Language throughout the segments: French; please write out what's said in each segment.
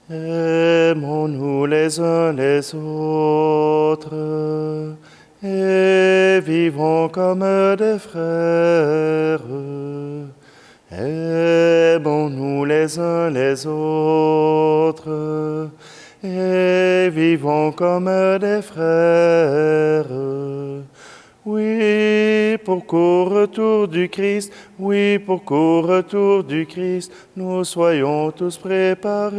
Aimons-nous les uns les autres et vivons comme des frères. Aimons-nous les uns les autres et vivons comme des frères. Oui, pour qu'au retour du Christ, oui, pour qu'au retour du Christ, nous soyons tous préparés.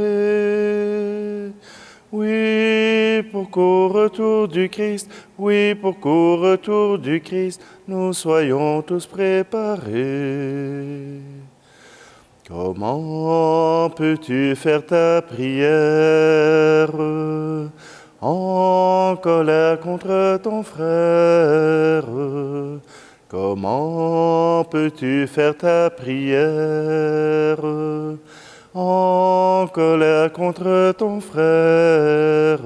Oui, pour qu'au retour du Christ, oui, pour qu'au retour du Christ, nous soyons tous préparés. Comment peux-tu faire ta prière en colère contre ton frère? Comment peux-tu faire ta prière en colère contre ton frère?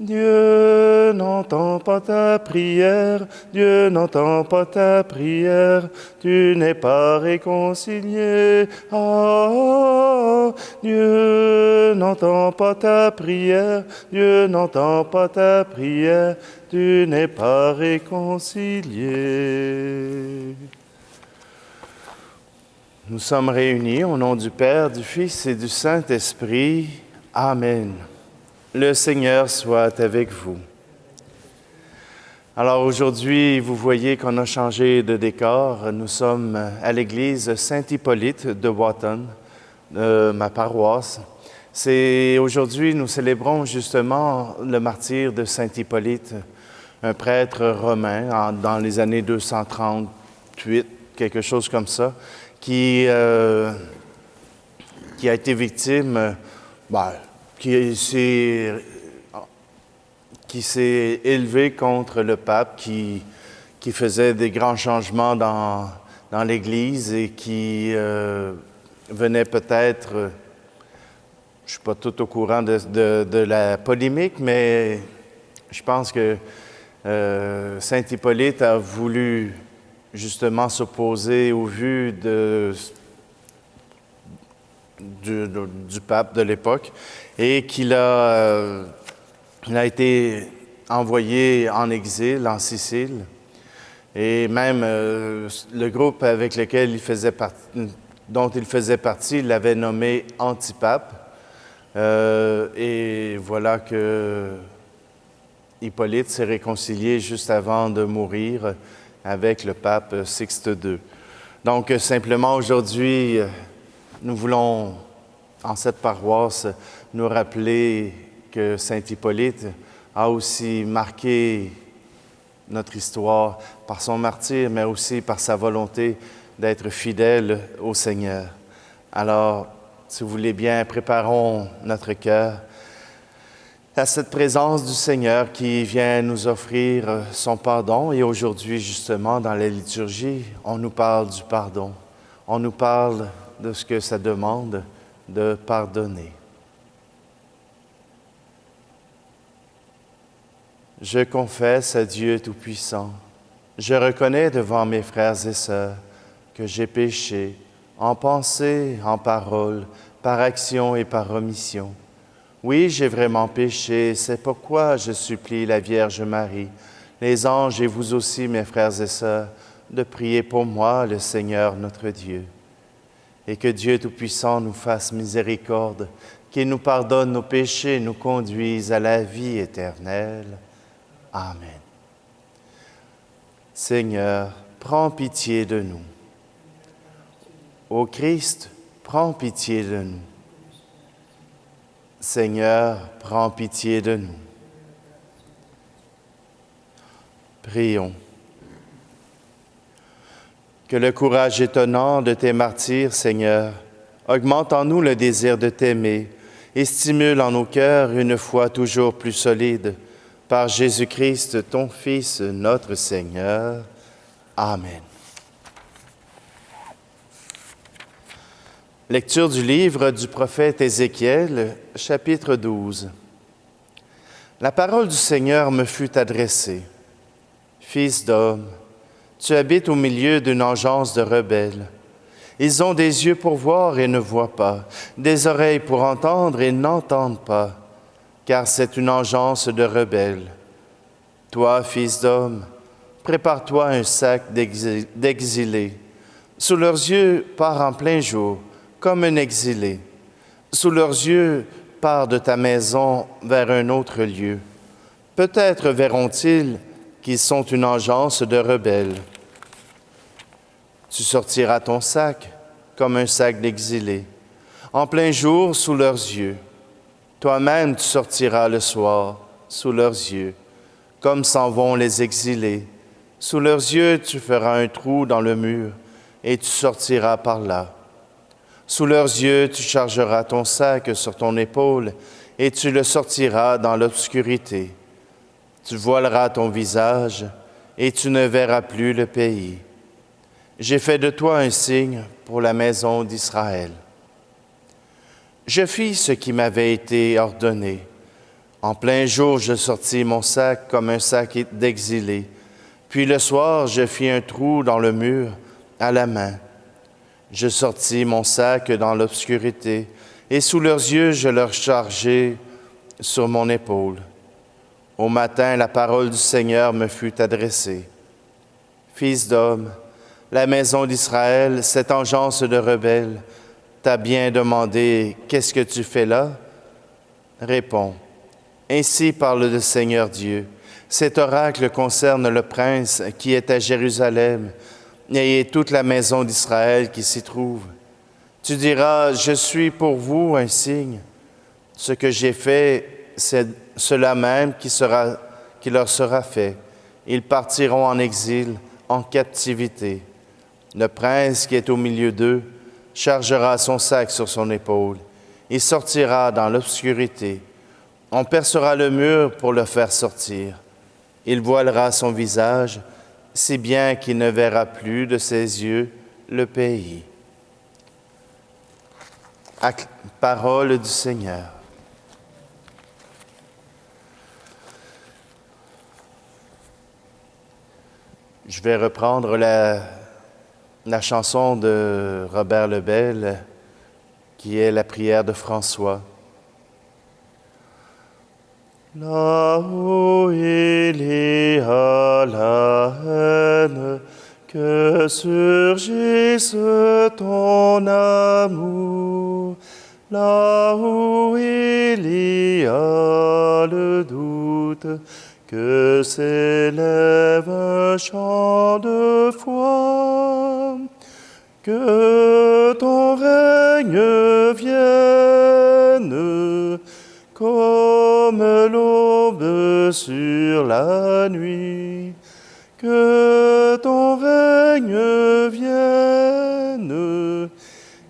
Dieu n'entend pas ta prière, Dieu n'entend pas ta prière, tu n'es pas réconcilié. Ah, Dieu n'entend pas ta prière, Dieu n'entend pas ta prière, tu n'es pas réconcilié. Nous sommes réunis au nom du Père, du Fils et du Saint-Esprit. Amen. Le Seigneur soit avec vous. Alors aujourd'hui, vous voyez qu'on a changé de décor. Nous sommes à l'église Saint-Hippolyte de Wotton, ma paroisse. Aujourd'hui, nous célébrons justement le martyre de Saint-Hippolyte, un prêtre romain dans les années 238, quelque chose comme ça, qui a été victime, qui s'est élevé contre le pape, qui faisait des grands changements dans l'Église et qui venait peut-être, je ne suis pas tout au courant de la polémique, mais je pense que Saint Hippolyte a voulu justement s'opposer aux vues du pape de l'époque et qu'il a été envoyé en exil en Sicile. Et même le groupe avec lequel dont il faisait partie l'avait nommé antipape. Et voilà que Hippolyte s'est réconcilié juste avant de mourir avec le pape Sixte II. Donc simplement aujourd'hui, nous voulons, en cette paroisse, nous rappeler que Saint Hippolyte a aussi marqué notre histoire par son martyre, mais aussi par sa volonté d'être fidèle au Seigneur. Alors, si vous voulez bien, préparons notre cœur à cette présence du Seigneur qui vient nous offrir son pardon. Et aujourd'hui, justement, dans la liturgie, on nous parle du pardon. On nous parle de ce que ça demande de pardonner. Je confesse à Dieu Tout-Puissant, je reconnais devant mes frères et sœurs que j'ai péché en pensée, en parole, par action et par omission. Oui, j'ai vraiment péché, c'est pourquoi je supplie la Vierge Marie, les anges et vous aussi, mes frères et sœurs, de prier pour moi, le Seigneur notre Dieu. Et que Dieu Tout-Puissant nous fasse miséricorde, qu'il nous pardonne nos péchés, nous conduise à la vie éternelle. Amen. Seigneur, prends pitié de nous. Ô Christ, prends pitié de nous. Seigneur, prends pitié de nous. Prions. Que le courage étonnant de tes martyrs, Seigneur, augmente en nous le désir de t'aimer et stimule en nos cœurs une foi toujours plus solide. Par Jésus-Christ, ton Fils, notre Seigneur. Amen. Lecture du livre du prophète Ézéchiel, chapitre 12. La parole du Seigneur me fut adressée. Fils d'homme, tu habites au milieu d'une engeance de rebelles. Ils ont des yeux pour voir et ne voient pas, des oreilles pour entendre et n'entendent pas, car c'est une engeance de rebelles. Toi, fils d'homme, prépare-toi un sac d'exilés. Sous leurs yeux, pars en plein jour, comme un exilé. Sous leurs yeux, pars de ta maison vers un autre lieu. Peut-être verront-ils qu'ils sont une engeance de rebelles. Tu sortiras ton sac comme un sac d'exilés, en plein jour sous leurs yeux. Toi-même tu sortiras le soir sous leurs yeux, comme s'en vont les exilés. Sous leurs yeux tu feras un trou dans le mur, et tu sortiras par là. Sous leurs yeux tu chargeras ton sac sur ton épaule, et tu le sortiras dans l'obscurité. Tu voileras ton visage, et tu ne verras plus le pays. J'ai fait de toi un signe pour la maison d'Israël. Je fis ce qui m'avait été ordonné. En plein jour, je sortis mon sac comme un sac d'exilé. Puis le soir, je fis un trou dans le mur à la main. Je sortis mon sac dans l'obscurité, et sous leurs yeux, je leur chargeai sur mon épaule. Au matin, la parole du Seigneur me fut adressée. Fils d'homme, la maison d'Israël, cette engeance de rebelles, t'a bien demandé « Qu'est-ce que tu fais là ?» Réponds. Ainsi parle le Seigneur Dieu. Cet oracle concerne le prince qui est à Jérusalem et toute la maison d'Israël qui s'y trouve. Tu diras « Je suis pour vous un signe. Ce que j'ai fait, c'est cela même qui leur sera fait. Ils partiront en exil, en captivité. Le prince qui est au milieu d'eux chargera son sac sur son épaule. Il sortira dans l'obscurité. On percera le mur pour le faire sortir. Il voilera son visage, si bien qu'il ne verra plus de ses yeux le pays. Parole du Seigneur. Je vais reprendre la chanson de Robert Lebel, qui est la prière de François. Là où il y a la haine, que surgisse ton amour. Là où il y a le doute, que s'élève un chant de foi. Que ton règne vienne comme l'aube sur la nuit. Que ton règne vienne,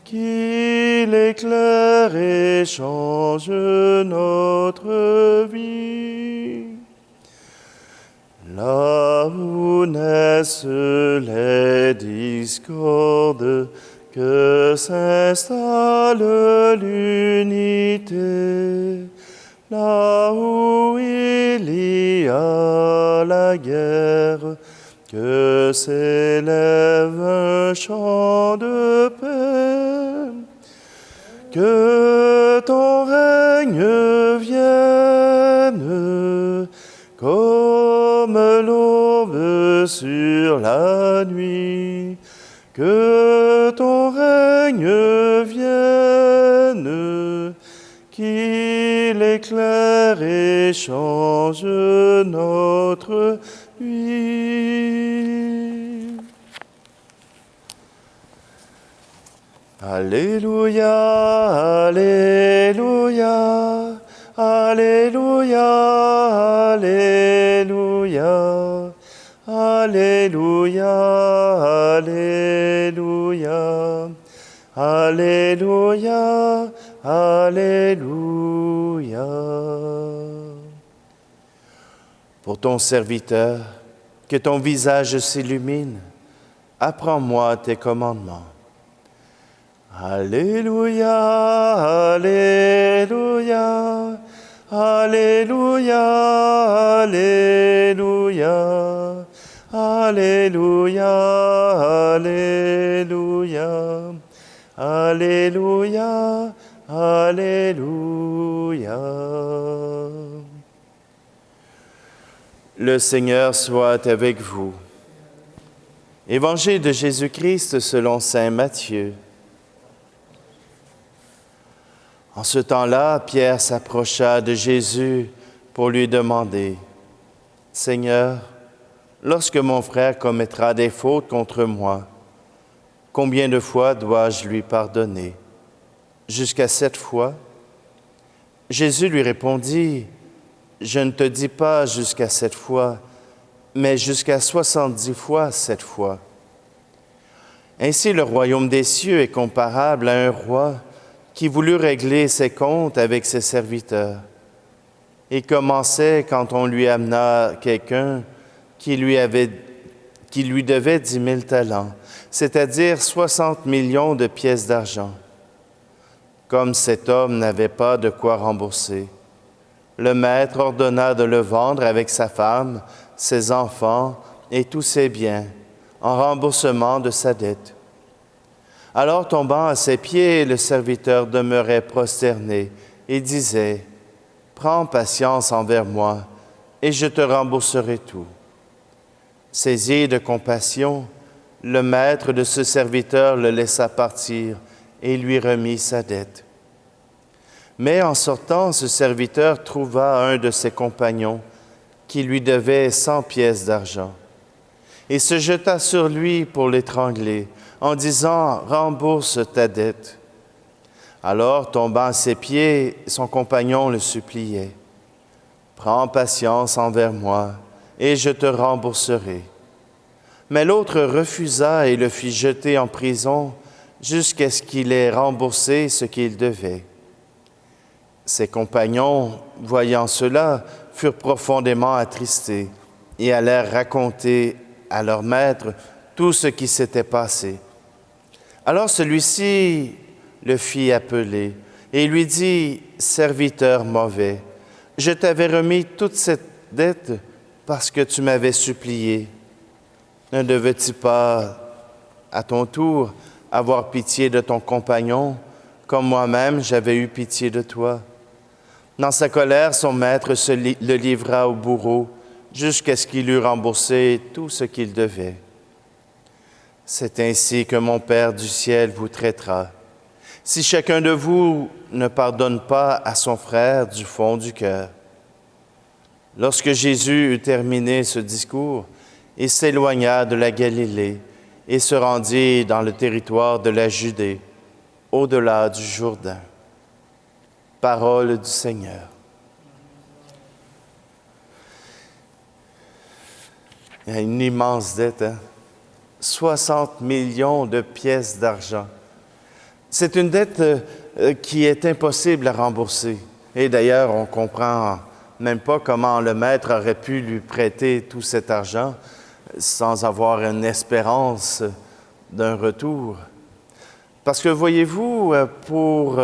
qu'il éclaire et change notre vie. Là où naissent les discordes, que s'installe l'unité. Là où il y a la guerre, que s'élève un chant de paix. Que ton règne vienne comme l'aube sur la nuit. Que ton règne vienne, qu'il éclaire et change notre vie. Alléluia, Alléluia, Alléluia, Alléluia, Alléluia, Alléluia, Alléluia, Alléluia. Pour ton serviteur, que ton visage s'illumine, apprends-moi tes commandements. Alléluia, Alléluia, Alléluia, Alléluia, Alléluia, Alléluia, Alléluia, Alléluia. Le Seigneur soit avec vous. Évangile de Jésus-Christ selon saint Matthieu. En ce temps-là, Pierre s'approcha de Jésus pour lui demander, « Seigneur, lorsque mon frère commettra des fautes contre moi, combien de fois dois-je lui pardonner? Jusqu'à 7 fois? » Jésus lui répondit, « Je ne te dis pas jusqu'à 7 fois, mais jusqu'à 70 fois 7 fois. » Ainsi le royaume des cieux est comparable à un roi qui voulut régler ses comptes avec ses serviteurs. Il commençait quand on lui amena quelqu'un qui lui devait 10 000 talents, c'est-à-dire 60 millions de pièces d'argent. Comme cet homme n'avait pas de quoi rembourser, le maître ordonna de le vendre avec sa femme, ses enfants et tous ses biens, en remboursement de sa dette. Alors tombant à ses pieds, le serviteur demeurait prosterné et disait, « Prends patience envers moi, et je te rembourserai tout. » Saisi de compassion, le maître de ce serviteur le laissa partir et lui remit sa dette. Mais en sortant, ce serviteur trouva un de ses compagnons qui lui devait 100 pièces d'argent et se jeta sur lui pour l'étrangler en disant « Rembourse ta dette ». Alors, tombant à ses pieds, son compagnon le suppliait « Prends patience envers moi et je te rembourserai. » Mais l'autre refusa et le fit jeter en prison jusqu'à ce qu'il ait remboursé ce qu'il devait. Ses compagnons, voyant cela, furent profondément attristés et allèrent raconter à leur maître tout ce qui s'était passé. Alors celui-ci le fit appeler et lui dit, « Serviteur mauvais, je t'avais remis toute cette dette parce que tu m'avais supplié. Ne devais-tu pas, à ton tour, avoir pitié de ton compagnon, comme moi-même j'avais eu pitié de toi? » Dans sa colère, son maître le livra au bourreau jusqu'à ce qu'il eût remboursé tout ce qu'il devait. C'est ainsi que mon Père du ciel vous traitera, si chacun de vous ne pardonne pas à son frère du fond du cœur. » Lorsque Jésus eut terminé ce discours, il s'éloigna de la Galilée et se rendit dans le territoire de la Judée, au-delà du Jourdain. Parole du Seigneur. Il y a une immense dette, 60 millions de pièces d'argent. C'est une dette qui est impossible à rembourser. Et d'ailleurs, on ne comprend même pas comment le maître aurait pu lui prêter tout cet argent sans avoir une espérance d'un retour. Parce que voyez-vous, pour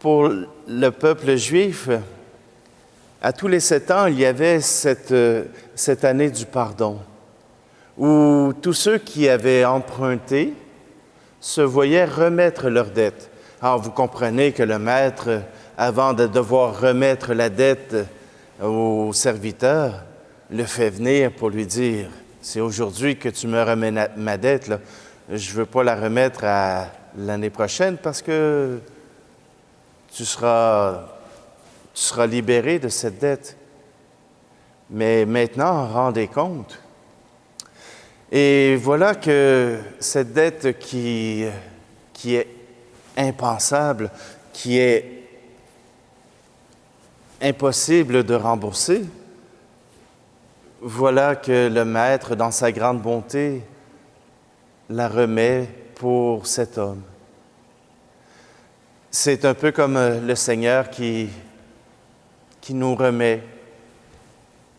le peuple juif, à tous les 7 ans, il y avait cette année du pardon, où tous ceux qui avaient emprunté se voyaient remettre leur dette. Alors, vous comprenez que le maître, avant de devoir remettre la dette au serviteur, le fait venir pour lui dire, « C'est aujourd'hui que tu me remets ma dette, là. Je ne veux pas la remettre à l'année prochaine parce que tu seras libéré de cette dette. Mais maintenant, rendez compte. » Et voilà que cette dette qui est impensable, qui est impossible de rembourser, voilà que le Maître, dans sa grande bonté, la remet pour cet homme. C'est un peu comme le Seigneur qui nous remet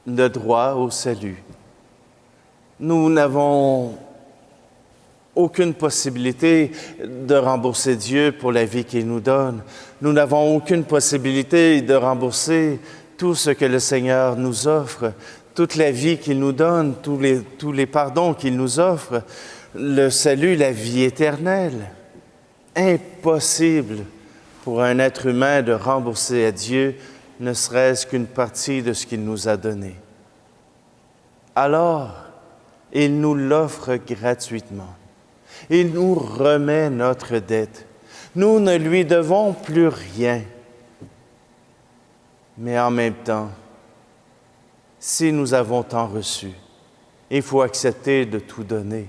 le droit au salut. Nous n'avons aucune possibilité de rembourser Dieu pour la vie qu'il nous donne. Nous n'avons aucune possibilité de rembourser tout ce que le Seigneur nous offre, toute la vie qu'il nous donne, tous les pardons qu'il nous offre. le salut, la vie éternelle. Impossible pour un être humain de rembourser à Dieu ne serait-ce qu'une partie de ce qu'il nous a donné. Alors, il nous l'offre gratuitement. Il nous remet notre dette. Nous ne lui devons plus rien. Mais en même temps, si nous avons tant reçu, il faut accepter de tout donner.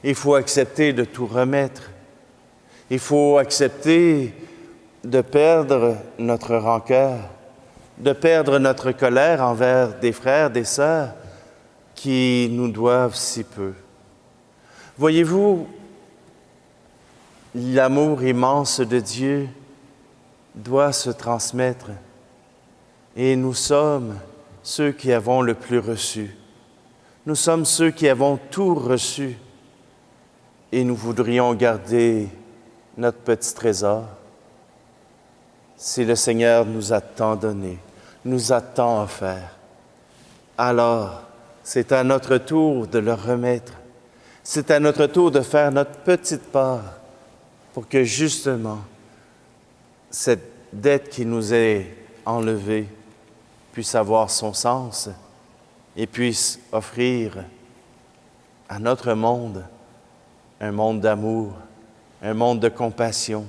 Il faut accepter de tout remettre. Il faut accepter de perdre notre rancœur, de perdre notre colère envers des frères, des sœurs qui nous doivent si peu. Voyez-vous, l'amour immense de Dieu doit se transmettre et nous sommes ceux qui avons le plus reçu. Nous sommes ceux qui avons tout reçu et nous voudrions garder notre petit trésor. Si le Seigneur nous a tant donné, nous a tant offert, alors c'est à notre tour de le remettre. C'est à notre tour de faire notre petite part pour que justement cette dette qui nous est enlevée puisse avoir son sens et puisse offrir à notre monde un monde d'amour, un monde de compassion,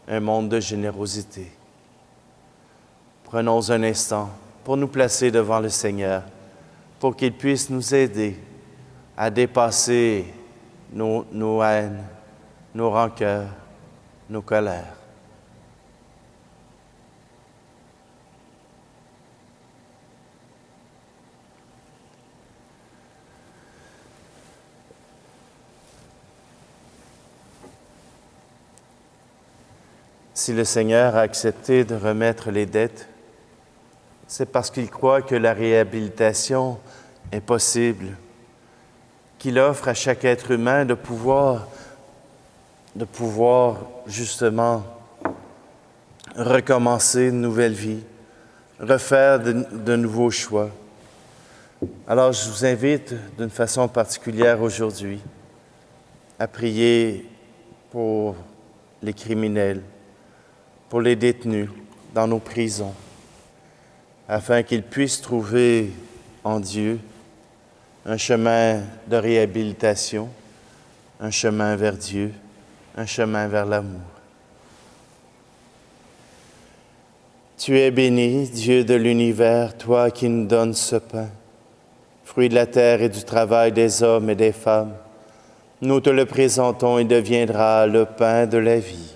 un monde de générosité. Prenons un instant pour nous placer devant le Seigneur, pour qu'il puisse nous aider à dépasser nos haines, nos rancœurs, nos colères. Si le Seigneur a accepté de remettre les dettes, c'est parce qu'il croit que la réhabilitation est possible, qu'il offre à chaque être humain de pouvoir justement recommencer une nouvelle vie, refaire de nouveaux choix. Alors je vous invite d'une façon particulière aujourd'hui à prier pour les criminels, pour les détenus dans nos prisons, afin qu'ils puissent trouver en Dieu un chemin de réhabilitation, un chemin vers Dieu, un chemin vers l'amour. Tu es béni, Dieu de l'univers, toi qui nous donnes ce pain, fruit de la terre et du travail des hommes et des femmes. Nous te le présentons, il deviendra le pain de la vie.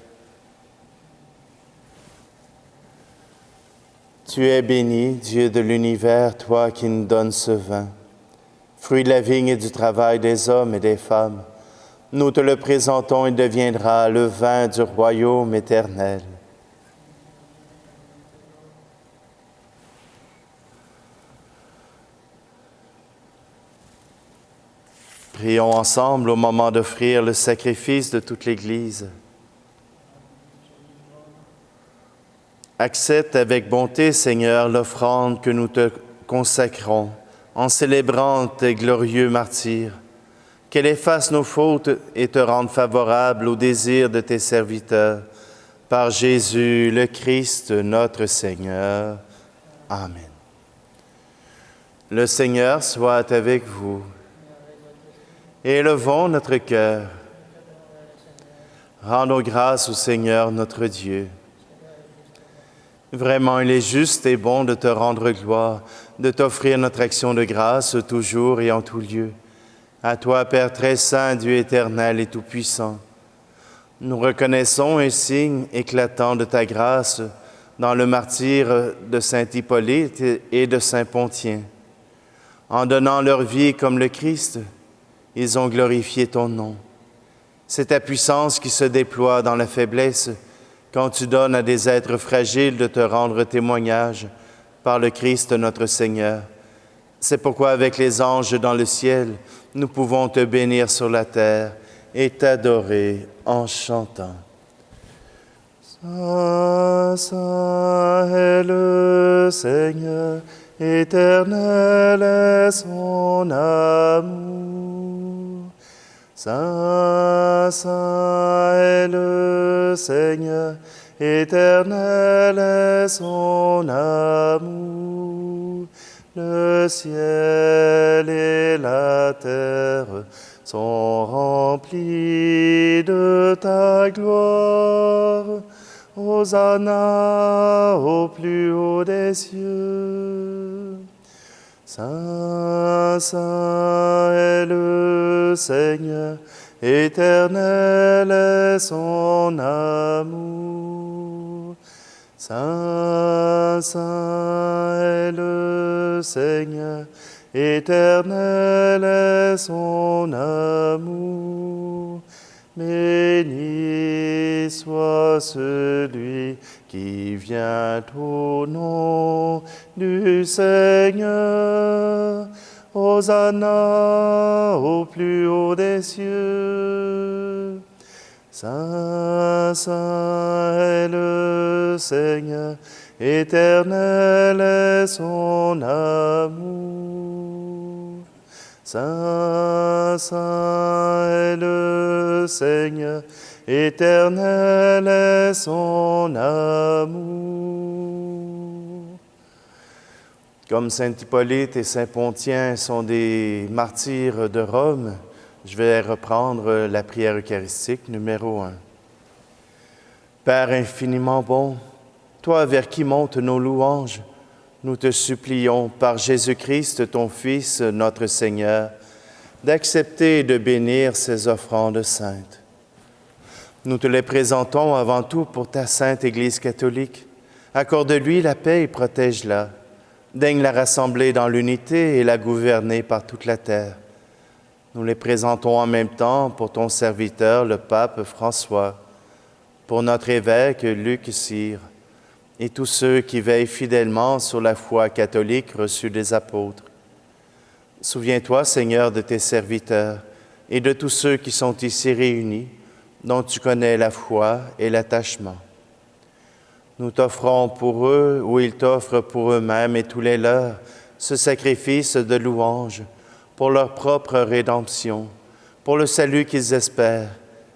Tu es béni, Dieu de l'univers, toi qui nous donnes ce vin, fruit de la vigne et du travail des hommes et des femmes. Nous te le présentons, il deviendra le vin du royaume éternel. Prions ensemble au moment d'offrir le sacrifice de toute l'Église. Accepte avec bonté, Seigneur, l'offrande que nous te consacrons en célébrant tes glorieux martyrs. Qu'elle efface nos fautes et te rende favorable au désir de tes serviteurs. Par Jésus, le Christ, notre Seigneur. Amen. Le Seigneur soit avec vous. Élevons notre cœur. Rendons grâce au Seigneur notre Dieu. Vraiment, il est juste et bon de te rendre gloire, de t'offrir notre action de grâce toujours et en tout lieu. À toi, Père très saint, Dieu éternel et tout-puissant, nous reconnaissons un signe éclatant de ta grâce dans le martyre de saint Hippolyte et de saint Pontien. En donnant leur vie comme le Christ, ils ont glorifié ton nom. C'est ta puissance qui se déploie dans la faiblesse quand tu donnes à des êtres fragiles de te rendre témoignage par le Christ notre Seigneur. C'est pourquoi avec les anges dans le ciel, nous pouvons te bénir sur la terre et t'adorer en chantant. Saint, saint est le Seigneur, éternel est son amour. Saint, Saint est le Seigneur, éternel est son amour. Le ciel et la terre sont remplis de ta gloire. Hosanna au plus haut des cieux. Saint, Saint est le Seigneur, éternel est son amour. Saint, Saint est le Seigneur, éternel est son amour. Béni soit celui qui vient au nom du Seigneur. Hosanna au plus haut des cieux. Saint, Saint est le Seigneur, éternel est son amour. Saint, Saint est le Seigneur, éternel est son amour. Comme Saint Hippolyte et Saint Pontien sont des martyrs de Rome, je vais reprendre la prière eucharistique numéro 1. Père infiniment bon, toi vers qui montent nos louanges, nous te supplions, par Jésus-Christ, ton Fils, notre Seigneur, d'accepter et de bénir ces offrandes saintes. Nous te les présentons avant tout pour ta sainte Église catholique. Accorde-lui la paix et protège-la. Daigne la rassembler dans l'unité et la gouverner par toute la terre. Nous les présentons en même temps pour ton serviteur, le pape François, pour notre évêque Luc Cyr, et tous ceux qui veillent fidèlement sur la foi catholique reçue des apôtres. Souviens-toi, Seigneur, de tes serviteurs et de tous ceux qui sont ici réunis, dont tu connais la foi et l'attachement. Nous t'offrons pour eux, ou ils t'offrent pour eux-mêmes et tous les leurs, ce sacrifice de louange pour leur propre rédemption, pour le salut qu'ils espèrent,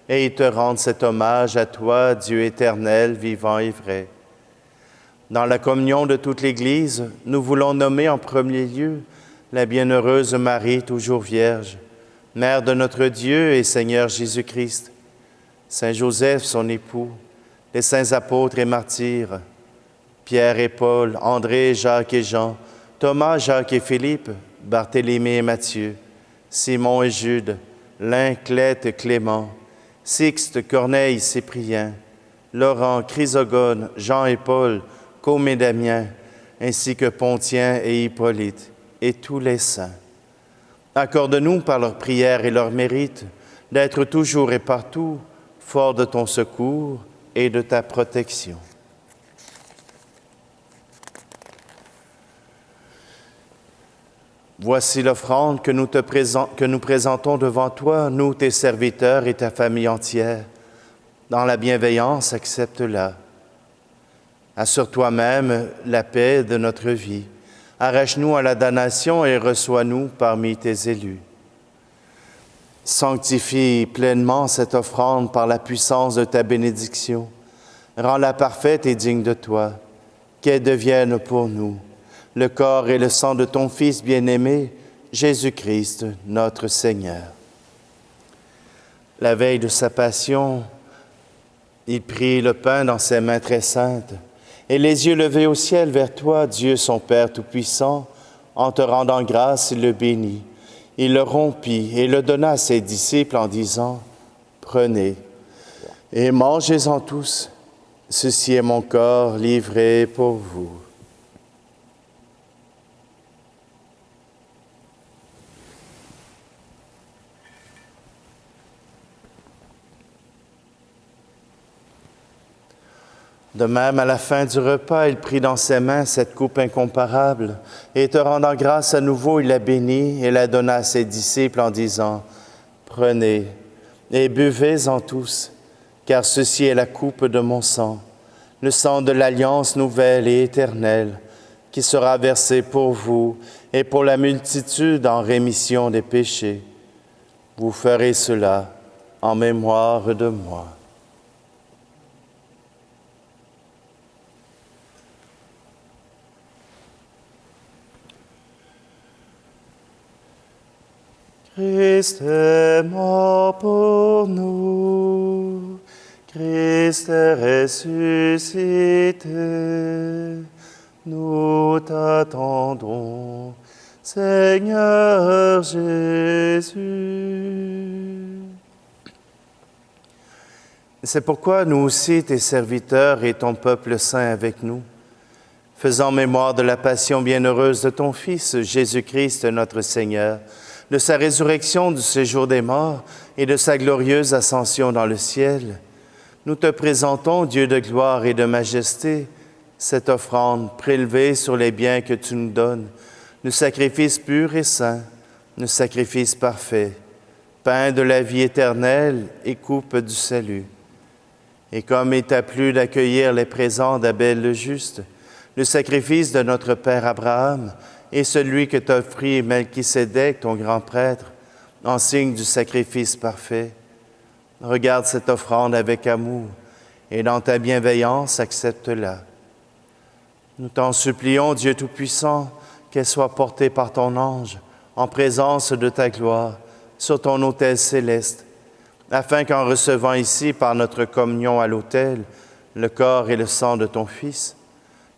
et ils te rendent cet hommage à toi, Dieu éternel, vivant et vrai. Dans la communion de toute l'Église, nous voulons nommer en premier lieu la bienheureuse Marie, toujours Vierge, Mère de notre Dieu et Seigneur Jésus-Christ, Saint Joseph, son époux, les saints apôtres et martyrs, Pierre et Paul, André, Jacques et Jean, Thomas, Jacques et Philippe, Barthélemy et Matthieu, Simon et Jude, Lin, Clète, Clément, Sixte, Corneille, Cyprien, Laurent, Chrysogone, Jean et Paul, Côme et Damien, ainsi que Pontien et Hippolyte, et tous les saints. Accorde-nous par leurs prières et leurs mérites d'être toujours et partout forts de ton secours et de ta protection. Voici l'offrande que nous présentons devant toi, nous, tes serviteurs et ta famille entière. Dans la bienveillance, accepte-la. Assure toi-même la paix de notre vie. Arrache-nous à la damnation et reçois-nous parmi tes élus. Sanctifie pleinement cette offrande par la puissance de ta bénédiction. Rends-la parfaite et digne de toi, qu'elle devienne pour nous le corps et le sang de ton Fils bien-aimé, Jésus-Christ, notre Seigneur. La veille de sa passion, il prit le pain dans ses mains très saintes, et les yeux levés au ciel vers toi, Dieu son Père Tout-Puissant, en te rendant grâce, il le bénit. Il le rompit et le donna à ses disciples en disant, « Prenez et mangez-en tous, ceci est mon corps livré pour vous. » De même, à la fin du repas, il prit dans ses mains cette coupe incomparable, et te rendant grâce à nouveau, il la bénit et la donna à ses disciples en disant, « Prenez et buvez-en tous, car ceci est la coupe de mon sang, le sang de l'alliance nouvelle et éternelle, qui sera versé pour vous et pour la multitude en rémission des péchés. Vous ferez cela en mémoire de moi. Christ est mort pour nous, Christ est ressuscité, nous t'attendons, Seigneur Jésus. C'est pourquoi nous aussi, tes serviteurs et ton peuple saint avec nous, faisant mémoire de la passion bienheureuse de ton Fils, Jésus-Christ notre Seigneur, de sa résurrection du séjour des morts et de sa glorieuse ascension dans le ciel, nous te présentons, Dieu de gloire et de majesté, cette offrande prélevée sur les biens que tu nous donnes, le sacrifice pur et saint, le sacrifice parfait, pain de la vie éternelle et coupe du salut. Et comme il t'a plu d'accueillir les présents d'Abel le juste, le sacrifice de notre Père Abraham et celui que t'offrit Melchisédek, ton grand prêtre, en signe du sacrifice parfait, regarde cette offrande avec amour et dans ta bienveillance, accepte-la. Nous t'en supplions, Dieu Tout-Puissant, qu'elle soit portée par ton ange en présence de ta gloire sur ton autel céleste, afin qu'en recevant ici par notre communion à l'autel le corps et le sang de ton Fils,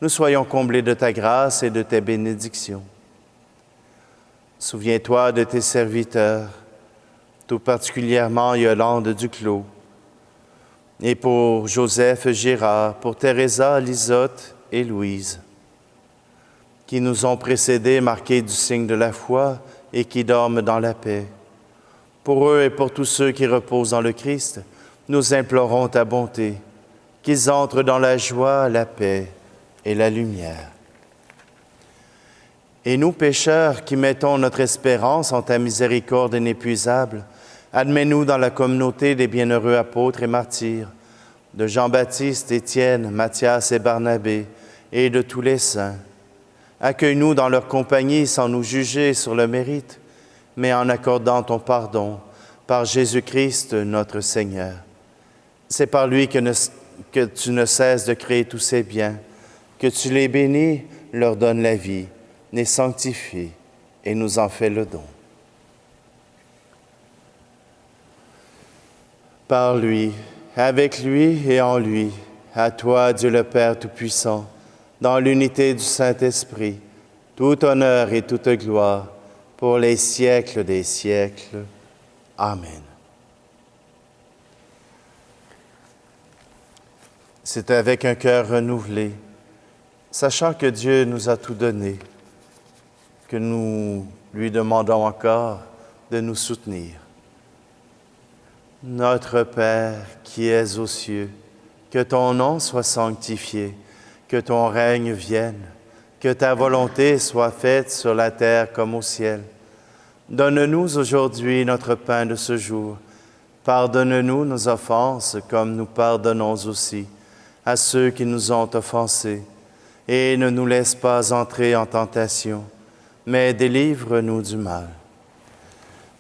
nous soyons comblés de ta grâce et de tes bénédictions. Souviens-toi de tes serviteurs, tout particulièrement Yolande Duclos, et pour Joseph Girard, pour Teresa, Lisotte et Louise, qui nous ont précédés, marqués du signe de la foi et qui dorment dans la paix. Pour eux et pour tous ceux qui reposent en le Christ, nous implorons ta bonté, qu'ils entrent dans la joie, la paix et la lumière. Et nous, pécheurs, qui mettons notre espérance en ta miséricorde inépuisable, admets-nous dans la communauté des bienheureux apôtres et martyrs, de Jean-Baptiste, Étienne, Matthias et Barnabé, et de tous les saints. Accueille-nous dans leur compagnie sans nous juger sur le mérite, mais en accordant ton pardon par Jésus-Christ notre Seigneur. C'est par lui que tu ne cesses de créer tous ces biens, que tu les bénis, leur donnes la vie, les sanctifies et nous en fais le don. Par lui, avec lui et en lui, à toi, Dieu le Père Tout-Puissant, dans l'unité du Saint-Esprit, tout honneur et toute gloire, pour les siècles des siècles. Amen. C'est avec un cœur renouvelé, sachant que Dieu nous a tout donné, que nous lui demandons encore de nous soutenir. Notre Père qui es aux cieux, que ton nom soit sanctifié, que ton règne vienne, que ta volonté soit faite sur la terre comme au ciel. Donne-nous aujourd'hui notre pain de ce jour. Pardonne-nous nos offenses comme nous pardonnons aussi à ceux qui nous ont offensés. Et ne nous laisse pas entrer en tentation, mais délivre-nous du mal.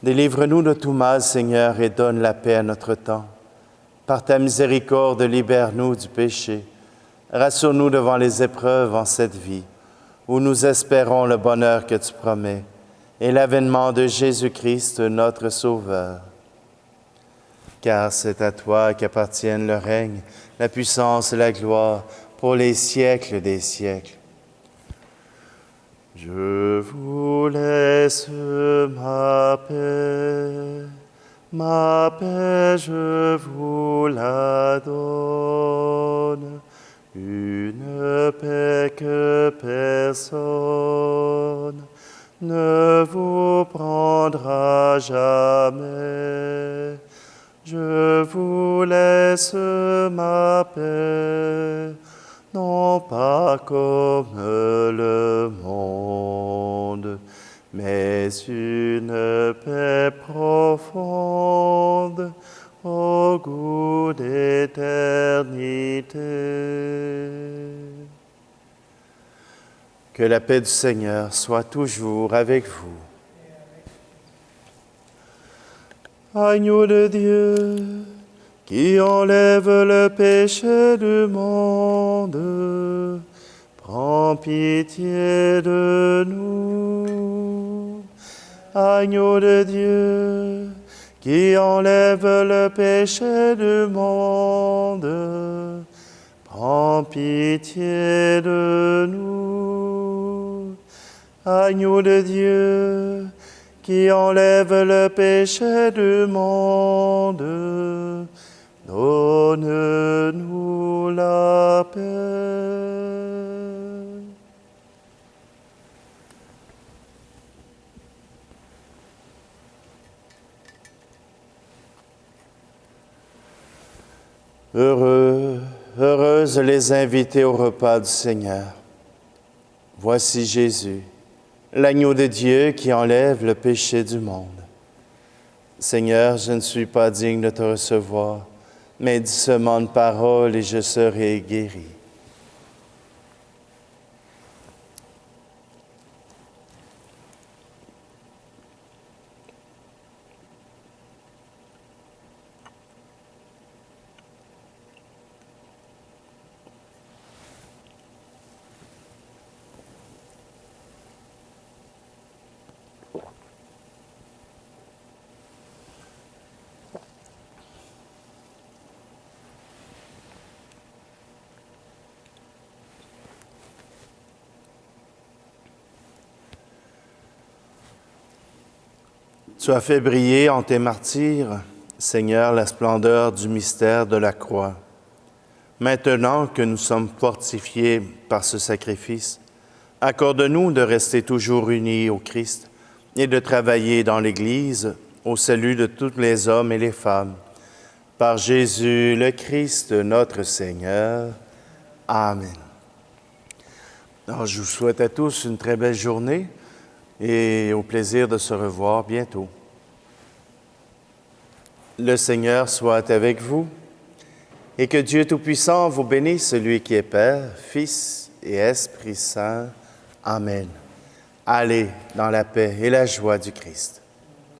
Délivre-nous de tout mal, Seigneur, et donne la paix à notre temps. Par ta miséricorde, libère-nous du péché. Rassure-nous devant les épreuves en cette vie, où nous espérons le bonheur que tu promets, et l'avènement de Jésus-Christ, notre Sauveur. Car c'est à toi qu'appartiennent le règne, la puissance et la gloire, pour les siècles des siècles. Je vous laisse ma paix je vous la donne, une paix que personne ne vous prendra jamais. Je vous laisse ma paix, non pas comme le monde, mais une paix profonde au goût d'éternité. Que la paix du Seigneur soit toujours avec vous. Agneau de Dieu, qui enlève le péché du monde, prends pitié de nous. Agneau de Dieu, qui enlève le péché du monde, prends pitié de nous. Agneau de Dieu, qui enlève le péché du monde, donne-nous la paix. Heureuses les invités au repas du Seigneur. Voici Jésus, l'agneau de Dieu qui enlève le péché du monde. Seigneur, je ne suis pas digne de te recevoir, mais dis seulement une parole et je serai guéri. Tu as fait briller en tes martyrs, Seigneur, la splendeur du mystère de la croix. Maintenant que nous sommes fortifiés par ce sacrifice, accorde-nous de rester toujours unis au Christ et de travailler dans l'Église au salut de tous les hommes et les femmes. Par Jésus le Christ, notre Seigneur. Amen. Alors, je vous souhaite à tous une très belle journée et au plaisir de se revoir bientôt. Le Seigneur soit avec vous et que Dieu Tout-Puissant vous bénisse, celui qui est Père, Fils et Esprit Saint. Amen. Allez dans la paix et la joie du Christ.